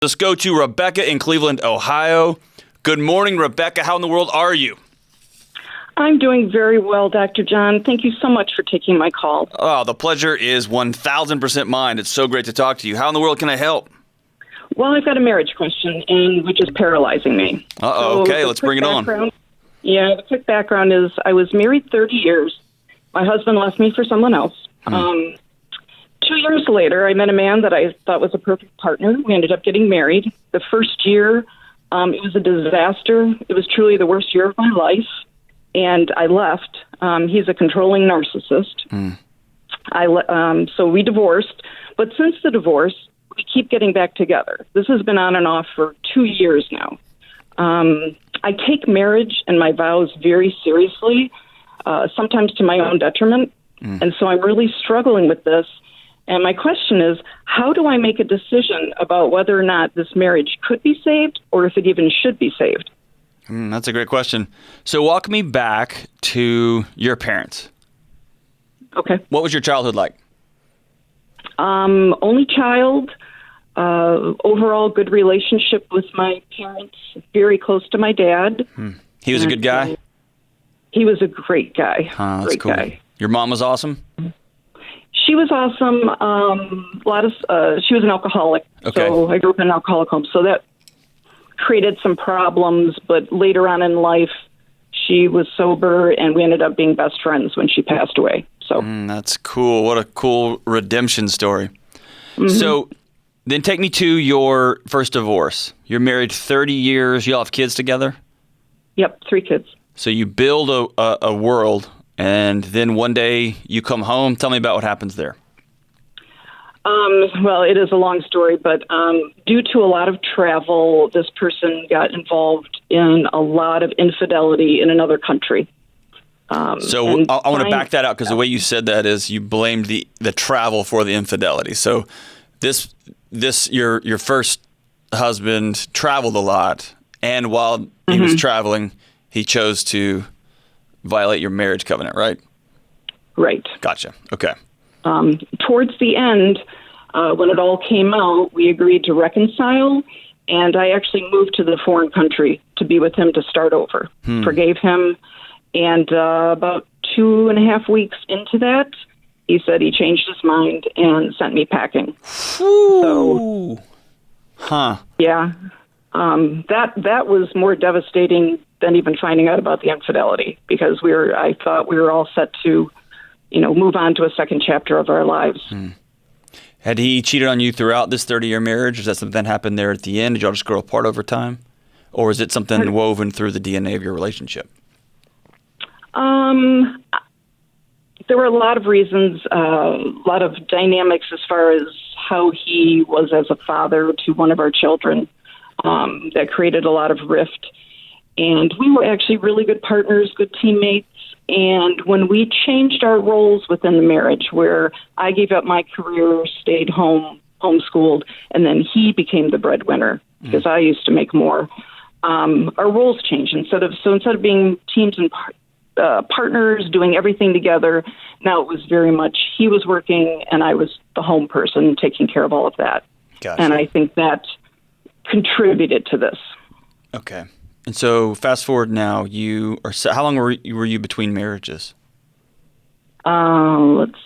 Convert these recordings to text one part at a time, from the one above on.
Let's go to Rebecca in Cleveland, Ohio. Good morning, Rebecca. How in the world are you? I'm doing very well, Dr. John. Thank you so much for taking my call. Oh, the pleasure is 1,000% mine. It's so great to talk to you. How in the world can I help? Well, I've got a marriage question, which is paralyzing me. Okay, let's bring it on. Yeah, the quick background is I was married 30 years. My husband left me for someone else. 2 years later, I met a man that I thought was a perfect partner. We ended up getting married. The first year, it was a disaster. It was truly the worst year of my life, and I left. He's a controlling narcissist. So we divorced, but since the divorce, we keep getting back together. This has been on and off for 2 years now. I take marriage and my vows very seriously, sometimes to my own detriment, and so I'm really struggling with this. And my question is, how do I make a decision about whether or not this marriage could be saved or if it even should be saved? That's a great question. So walk me back to your parents. Okay. What was your childhood like? Only child, overall good relationship with my parents, very close to my dad. He was a good guy? He was a great guy. That's great cool. guy. Your mom was awesome? She was awesome. She was an alcoholic. Okay. So I grew up in an alcoholic home. So that created some problems. But later on in life, she was sober, and we ended up being best friends when she passed away. So that's cool. What a cool redemption story. So then take me to your first divorce. You're married 30 years. You all have kids together? Yep, 3 kids. So you build a world, and then one day you come home. Tell me about what happens there. Well, it is a long story, but due to a lot of travel, this person got involved in a lot of infidelity in another country. I want to back that out, because the way you said that is you blamed the travel for the infidelity. So this your first husband traveled a lot, and while he was traveling, he chose to violate your marriage covenant, right? Right. Gotcha. Okay. Towards the end, when it all came out, we agreed to reconcile, and I actually moved to the foreign country to be with him to start over. Forgave him, and about 2.5 weeks into that, he said he changed his mind and sent me packing. Ooh. Yeah. That was more devastating than even finding out about the infidelity, because I thought we were all set to, move on to a second chapter of our lives. Had he cheated on you throughout this 30-year marriage? Is that something that happened there at the end? Did y'all just grow apart over time? Or is it something woven through the DNA of your relationship? There were a lot of reasons, a lot of dynamics as far as how he was as a father to one of our children, that created a lot of rift. And we were actually really good partners, good teammates. And when we changed our roles within the marriage, where I gave up my career, stayed home, homeschooled, and then he became the breadwinner because I used to make more, our roles changed. Instead of being teams and partners doing everything together, now it was very much he was working and I was the home person taking care of all of that. Gotcha. And I think that contributed to this. Okay. And so fast forward now, how long were you between marriages? Let's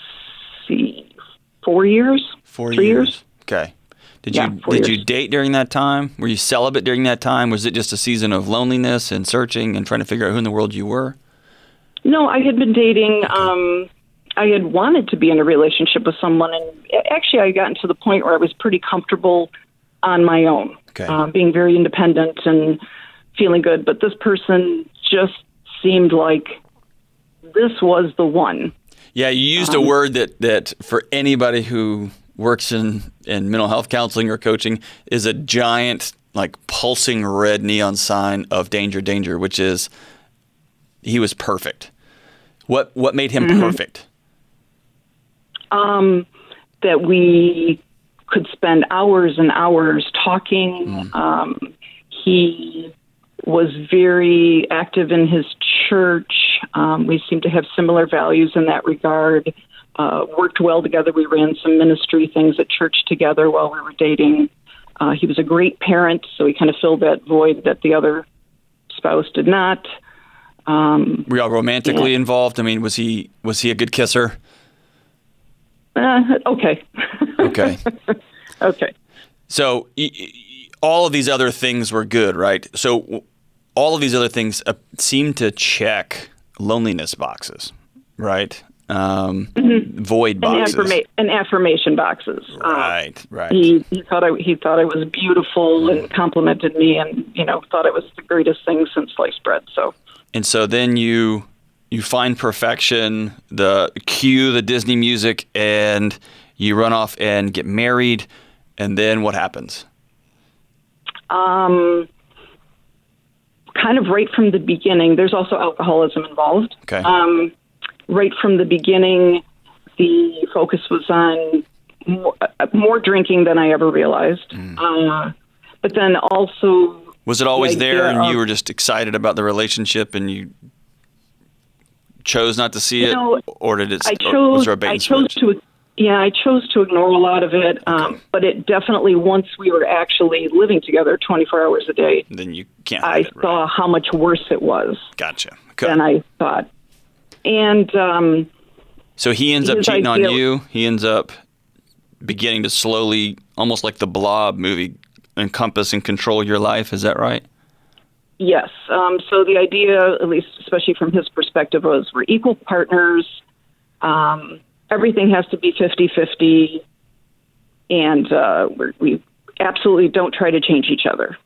see, 4 years. 3 years. Okay. Did you date during that time? Were you celibate during that time? Was it just a season of loneliness and searching and trying to figure out who in the world you were? No, I had been dating. Okay. I had wanted to be in a relationship with someone, and actually I had gotten to the point where I was pretty comfortable on my own, being very independent and feeling good. But this person just seemed like this was the one. Yeah, you used a word that for anybody who works in mental health counseling or coaching is a giant, pulsing red neon sign of danger, danger, which is he was perfect. What made him perfect? That we could spend hours and hours talking. He was very active in his church. We seemed to have similar values in that regard. Worked well together. We ran some ministry things at church together while we were dating. He was a great parent, so he kind of filled that void that the other spouse did not. Were y'all romantically involved? I mean, was he a good kisser? Okay. Okay. Okay. So all of these other things were good, right? So all of these other things seem to check loneliness boxes, right? Void boxes. And affirmation boxes. Right. He thought I was beautiful and complimented me, and thought it was the greatest thing since sliced bread. And so then you find perfection, cue the Disney music, and you run off and get married. And then what happens? Kind of right from the beginning. There's also alcoholism involved. Okay. Right from the beginning, the focus was on more drinking than I ever realized. But then also... Was it always there and you were just excited about the relationship and you chose not to see it? Or did it? Was there a bait and switch? I chose to ignore a lot of it. Okay. But it definitely, once we were actually living together 24 hours a day, then you can't I saw how much worse it was. Gotcha. Okay. Than I thought. And so he ends up cheating on you. He ends up beginning to slowly, almost like the Blob movie, encompass and control your life. Is that right? Yes. So the idea, at least especially from his perspective, was we're equal partners. Everything has to be 50-50. And we absolutely don't try to change each other.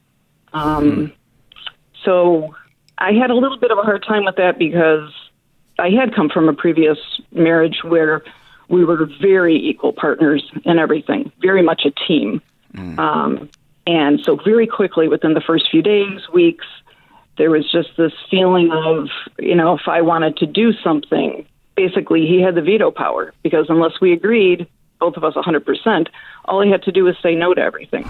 So I had a little bit of a hard time with that because I had come from a previous marriage where we were very equal partners in everything, very much a team. And so very quickly, within the first few days, weeks, there was just this feeling of, if I wanted to do something, basically he had the veto power because unless we agreed, both of us 100%, all he had to do was say no to everything.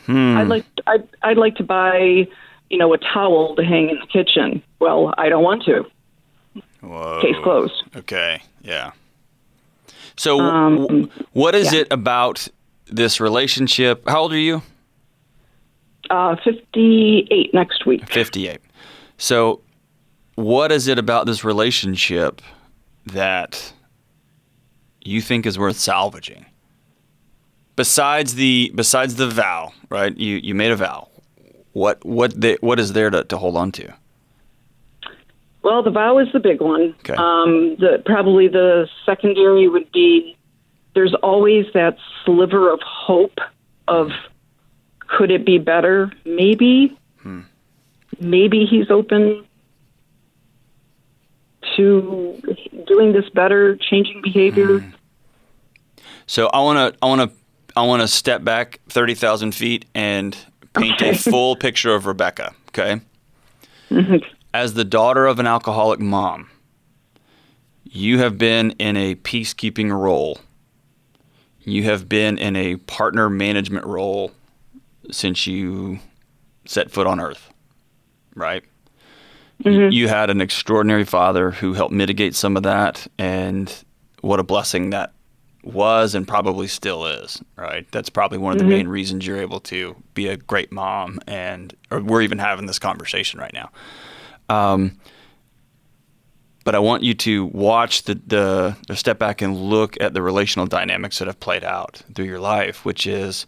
I'd like to buy, a towel to hang in the kitchen. Well, I don't want to. Whoa. Case closed. Okay. Yeah. So what is it about this relationship? How old are you? 58 next week. 58. So what is it about this relationship that you think is worth salvaging? Besides the vow, right? You made a vow. What is there to hold on to? Well, the vow is the big one. Okay. Probably the secondary would be there's always that sliver of hope of could it be better? Maybe. Maybe he's open to doing this better, changing behavior. So I want to step back 30,000 feet and paint a full picture of Rebecca. Okay. As the daughter of an alcoholic mom, you have been in a peacekeeping role. You have been in a partner management role since you set foot on earth, right? You had an extraordinary father who helped mitigate some of that, and what a blessing that was and probably still is, right? That's probably one of the main reasons you're able to be a great mom, or we're even having this conversation right now. But I want you to watch the step back and look at the relational dynamics that have played out through your life, which is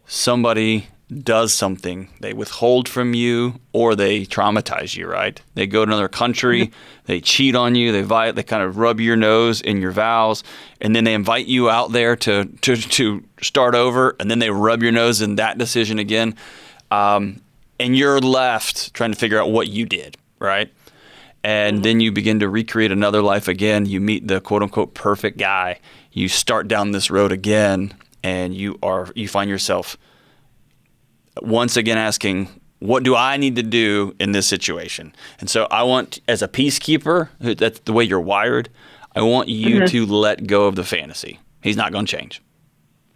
somebody does something, they withhold from you or they traumatize you, right? They go to another country, they cheat on you, they kind of rub your nose in your vows, and then they invite you out there to start over, and then they rub your nose in that decision again. And you're left trying to figure out what you did, right? And then you begin to recreate another life again. You meet the quote-unquote perfect guy. You start down this road again, and you find yourself once again asking, what do I need to do in this situation? And so I want, as a peacekeeper, that's the way you're wired, I want you to let go of the fantasy. He's not going to change.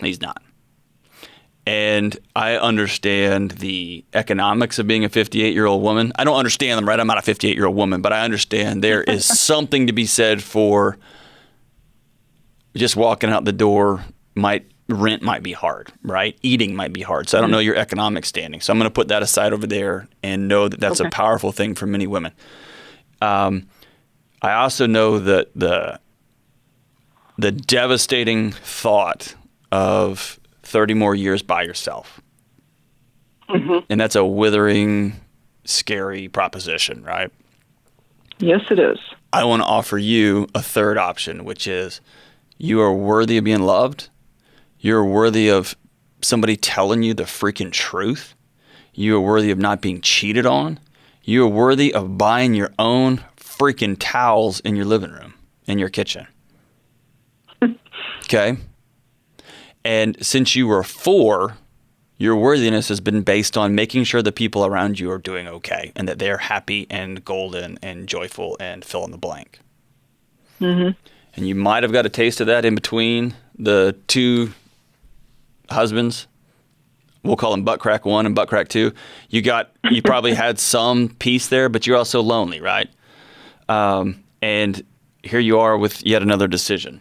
He's not. And I understand the economics of being a 58-year-old woman. I don't understand them, right? I'm not a 58-year-old woman, but I understand there is something to be said for just walking out the door might rent might be hard, right? Eating might be hard. So I don't know your economic standing. So I'm going to put that aside over there and know that that's a powerful thing for many women. I also know that the devastating thought of 30 more years by yourself. And that's a withering, scary proposition, right? Yes, it is. I want to offer you a third option, which is you are worthy of being loved. You're worthy of somebody telling you the freaking truth. You are worthy of not being cheated on. You are worthy of buying your own freaking towels in your living room, in your kitchen. Okay? And since you were 4, your worthiness has been based on making sure the people around you are doing okay and that they're happy and golden and joyful and fill in the blank. And you might have got a taste of that in between the 2 husbands. We'll call them butt crack 1 and butt crack 2. You probably had some peace there, but you're also lonely, right? And here you are with yet another decision.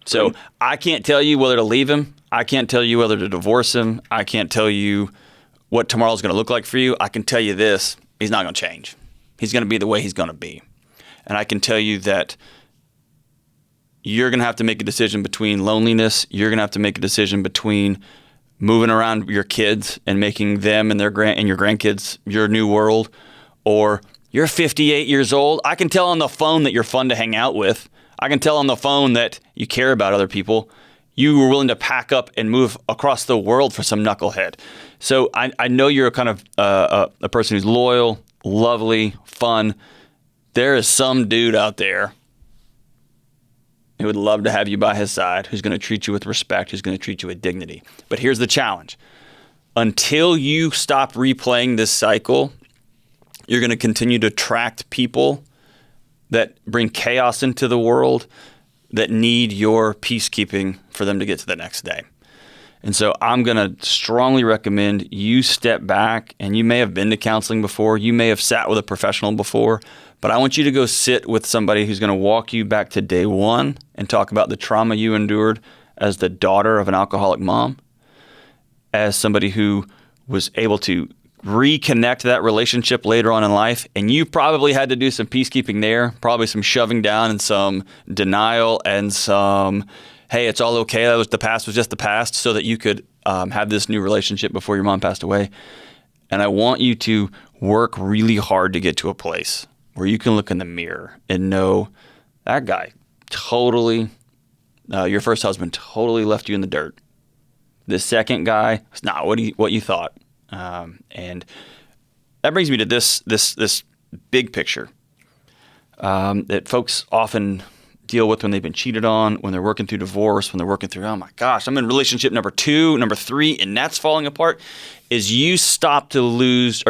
So I can't tell you whether to leave him. I can't tell you whether to divorce him. I can't tell you what tomorrow's going to look like for you. I can tell you this, he's not going to change. He's going to be the way he's going to be. And I can tell you that you're going to have to make a decision between loneliness. You're going to have to make a decision between moving around your kids and making them and your grandkids your new world, or you're 58 years old. I can tell on the phone that you're fun to hang out with. I can tell on the phone that you care about other people. You were willing to pack up and move across the world for some knucklehead. So I know you're a kind of a person who's loyal, lovely, fun. There is some dude out there who would love to have you by his side, who's going to treat you with respect, who's going to treat you with dignity. But here's the challenge. Until you stop replaying this cycle, you're going to continue to attract people that bring chaos into the world, that need your peacekeeping for them to get to the next day. And so I'm going to strongly recommend you step back, and you may have been to counseling before, you may have sat with a professional before, but I want you to go sit with somebody who's going to walk you back to day 1 and talk about the trauma you endured as the daughter of an alcoholic mom, as somebody who was able to reconnect that relationship later on in life. And you probably had to do some peacekeeping there, probably some shoving down and some denial and some, hey, it's all okay. The past was just the past, so that you could have this new relationship before your mom passed away. And I want you to work really hard to get to a place where you can look in the mirror and know that guy totally, your first husband totally left you in the dirt. The second guy was not what you thought. And that brings me to this big picture that folks often deal with when they've been cheated on, when they're working through divorce, when they're working through, oh my gosh, I'm in relationship number 2, number 3, and that's falling apart, is you start to lose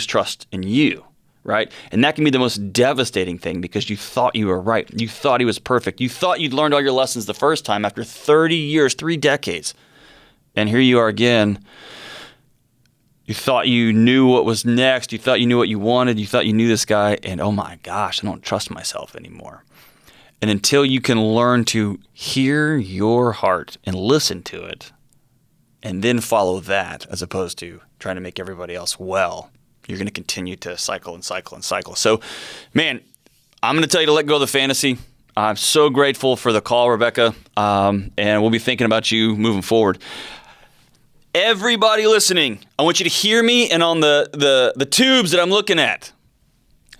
trust in you, right? And that can be the most devastating thing, because you thought you were right. You thought he was perfect. You thought you'd learned all your lessons the first time after 30 years, 3 decades. And here you are again. You thought you knew what was next. You thought you knew what you wanted. You thought you knew this guy. And oh my gosh, I don't trust myself anymore. And until you can learn to hear your heart and listen to it, and then follow that, as opposed to trying to make everybody else well, you're going to continue to cycle and cycle and cycle. So, man, I'm going to tell you to let go of the fantasy. I'm so grateful for the call, Rebecca, and we'll be thinking about you moving forward. Everybody listening, I want you to hear me, and on the tubes that I'm looking at,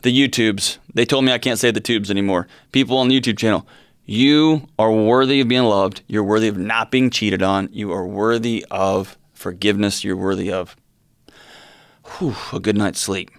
the YouTubes, they told me I can't say the tubes anymore. People on the YouTube channel, you are worthy of being loved. You're worthy of not being cheated on. You are worthy of forgiveness. You're worthy of a good night's sleep.